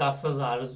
10,000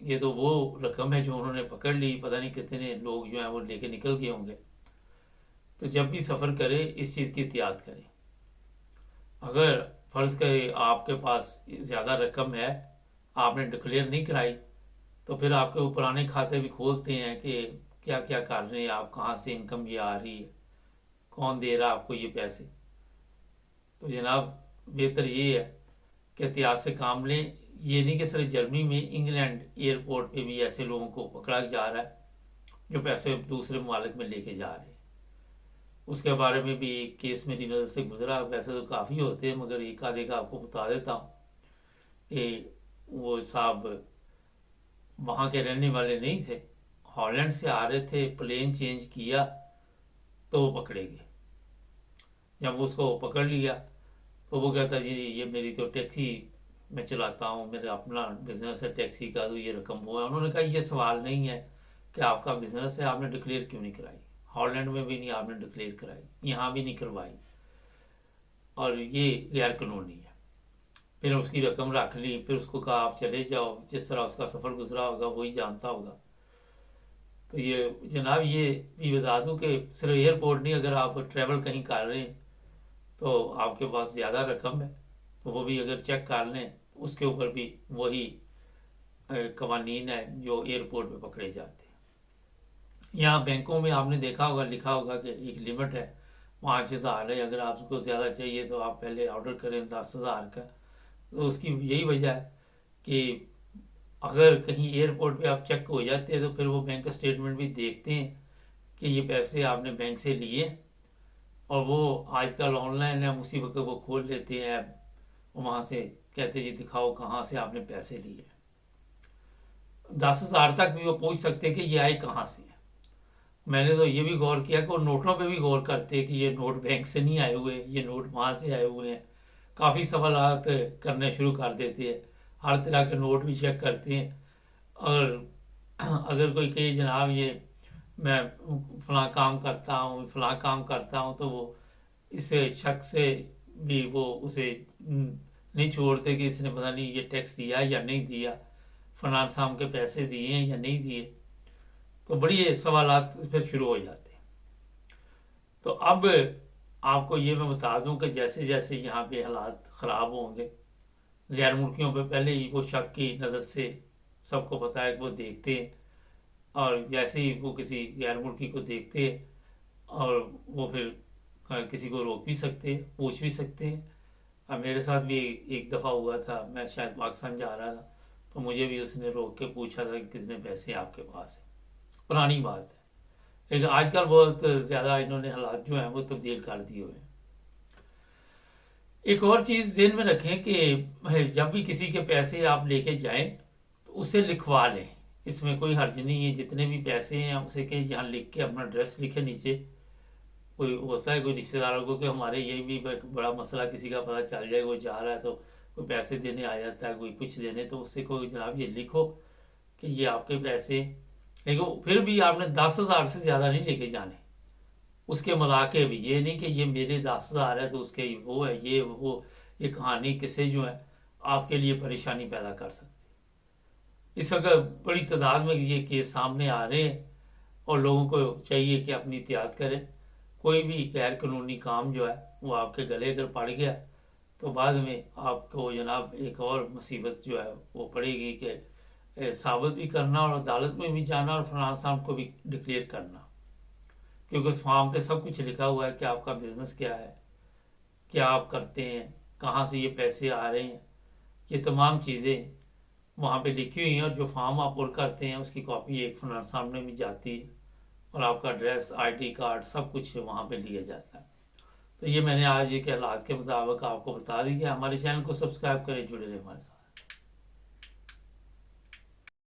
یہ تو وہ رقم ہے جو انہوں نے پکڑ لی، پتہ نہیں کتنے لوگ جو ہیں وہ لے کے نکل گئے ہوں گے۔ تو جب بھی سفر کرے اس چیز کی احتیاط کرے۔ اگر فرض کرے آپ کے پاس زیادہ رقم ہے، آپ نے ڈکلیئر نہیں کرائی، تو پھر آپ کے وہ پرانے کھاتے بھی کھولتے ہیں کہ کیا کیا کر رہے ہیں آپ، کہاں سے انکم یہ آ رہی ہے، کون دے رہا آپ کو یہ پیسے۔ تو جناب بہتر یہ ہے کہ احتیاط سے کام لیں۔ یہ نہیں کہ صرف جرمنی میں، انگلینڈ ایئرپورٹ پہ بھی ایسے لوگوں کو پکڑا جا رہا ہے جو پیسے دوسرے ممالک میں لے کے جا رہے ہیں۔ اس کے بارے میں بھی ایک کیس میری نظر سے گزرا، ویسے تو کافی ہوتے ہیں مگر ایک آدھے کا آپ کو بتا دیتا ہوں کہ وہ صاحب وہاں کے رہنے والے نہیں تھے، ہالینڈ سے آ رہے تھے، پلین چینج کیا تو وہ پکڑے گئے۔ جب اس کو پکڑ لیا تو وہ کہتا جی یہ میری تو ٹیکسی میں چلاتا ہوں، میرا اپنا بزنس ہے ٹیکسی کا، تو یہ رقم ہوا ہے۔ انہوں نے کہا یہ سوال نہیں ہے کہ آپ کا بزنس ہے، آپ نے ڈکلیئر کیوں نہیں کرائی، ہالینڈ میں بھی نہیں آپ نے ڈکلیئر کرائی، یہاں بھی نہیں کروائی، اور یہ غیر قانونی ہے۔ پھر اس کی رقم رکھ لی، پھر اس کو کہا آپ چلے جاؤ، جس طرح اس کا سفر گزرا ہوگا وہی جانتا ہوگا۔ تو یہ جناب یہ بھی بتا دوں کہ صرف ایئرپورٹ نہیں، اگر آپ ٹریول کہیں کر رہے ہیں تو آپ کے پاس زیادہ رقم ہے تو وہ بھی اگر چیک کر لیں، اس کے اوپر بھی وہی قوانین ہے جو ایئرپورٹ پہ پکڑے جاتے ہیں۔ یہاں بینکوں میں آپ نے دیکھا ہوگا، لکھا ہوگا کہ ایک لمٹ ہے 5,000 ہے، اگر آپ کو زیادہ چاہیے تو آپ پہلے آرڈر کریں 10,000 کا۔ تو اس کی یہی وجہ ہے کہ اگر کہیں ایئرپورٹ پہ آپ چیک ہو جاتے ہیں تو پھر وہ بینک اسٹیٹمنٹ بھی دیکھتے ہیں کہ یہ پیسے آپ نے بینک سے لیے، اور وہ آج کل آن لائن ہے، اسی وقت وہ کھول لیتے ہیں، وہاں سے کہتے جی دکھاؤ کہاں سے آپ نے پیسے لیے۔ 10,000 تک بھی وہ پوچھ سکتے کہ یہ آئے کہاں سے۔ میں نے تو یہ بھی غور کیا کہ وہ نوٹوں پہ بھی غور کرتے کہ یہ نوٹ بینک سے نہیں آئے ہوئے، یہ نوٹ وہاں سے آئے ہوئے ہیں۔ کافی سوالات کرنے شروع کر دیتے ہیں، ہر طرح کے نوٹ بھی چیک کرتے ہیں۔ اور اگر کوئی کہے جناب یہ میں فلاں کام کرتا ہوں، فلاں کام کرتا ہوں، تو وہ اس شخص سے بھی وہ اسے نہیں چھوڑتے کہ اس نے پتہ نہیں یہ ٹیکس دیا یا نہیں دیا، فلاں صاحب کے پیسے دیے ہیں یا نہیں دیے۔ تو بڑی سوالات پھر شروع ہو جاتے ہیں۔ تو اب آپ کو یہ میں بتا دوں کہ جیسے جیسے یہاں پہ حالات خراب ہوں گے، غیر ملکیوں پہ پہلے ہی وہ شک کی نظر سے سب کو پتہ ہے کہ وہ دیکھتے ہیں، اور جیسے ہی وہ کسی غیر ملکی کو دیکھتے ہیں اور وہ پھر کسی کو روک بھی سکتے ہیں، پوچھ بھی سکتے ہیں۔ اب میرے ساتھ بھی ایک دفعہ ہوا تھا، میں شاید پاکستان جا رہا تھا تو مجھے بھی اس نے روک کے پوچھا تھا کہ کتنے پیسے آپ کے پاس ہیں۔ پرانی بات ہے، لیکن آج کل بہت زیادہ انہوں نے حالات جو ہیں وہ تبدیل کر دیے ہوئے ہیں۔ ایک اور چیز ذہن میں رکھیں کہ جب بھی کسی کے پیسے آپ لے کے جائیں تو اسے لکھوا لیں، اس میں کوئی حرج نہیں ہے۔ جتنے بھی پیسے ہیں اسے کہ یہاں لکھ کے اپنا ایڈریس لکھے نیچے۔ کوئی ہوتا ہے کوئی رشتہ داروں کو کہ ہمارے یہ بھی بڑا مسئلہ، کسی کا پتہ چل جائے وہ جا رہا ہے تو کوئی پیسے دینے آ جاتا ہے، کوئی کچھ دینے، تو اس سے کوئی جناب یہ لکھو کہ یہ آپ کے پیسے، لیکن پھر بھی آپ نے 10,000 سے زیادہ نہیں لے کے جانے۔ اس کے ملاقے بھی یہ نہیں کہ یہ میرے 10,000 ہے تو اس کے وہ ہے، یہ کہانی قصے جو ہیں آپ کے لیے پریشانی پیدا کر سکتے۔ اس وقت بڑی تعداد میں یہ کیس سامنے آ رہے ہیں اور لوگوں کو چاہیے کہ اپنی احتیاط کریں۔ کوئی بھی غیر قانونی کام جو ہے وہ آپ کے گلے اگر پڑ گیا تو بعد میں آپ کو جناب ایک اور مصیبت جو ہے وہ پڑے گی کہ ثابت بھی کرنا اور عدالت میں بھی جانا اور فلاں صاحب کو بھی ڈکلیئر کرنا، کیونکہ اس فارم پہ سب کچھ لکھا ہوا ہے کہ آپ کا بزنس کیا ہے، کیا آپ کرتے ہیں، کہاں سے یہ پیسے آ رہے ہیں، یہ تمام چیزیں وہاں پہ لکھی ہوئی ہیں، اور جو فارم آپ پر کرتے ہیں اس کی کاپی ایک فلاں سامنے بھی جاتی ہے، اور آپ کا ایڈریس، آئی ڈی کارڈ، سب کچھ وہاں پہ لیا جاتا ہے۔ تو یہ میں نے آج کے حالات کے مطابق آپ کو بتا دیا۔ ہمارے چینل کو سبسکرائب کریں، جڑے رہے ہمارے ساتھ۔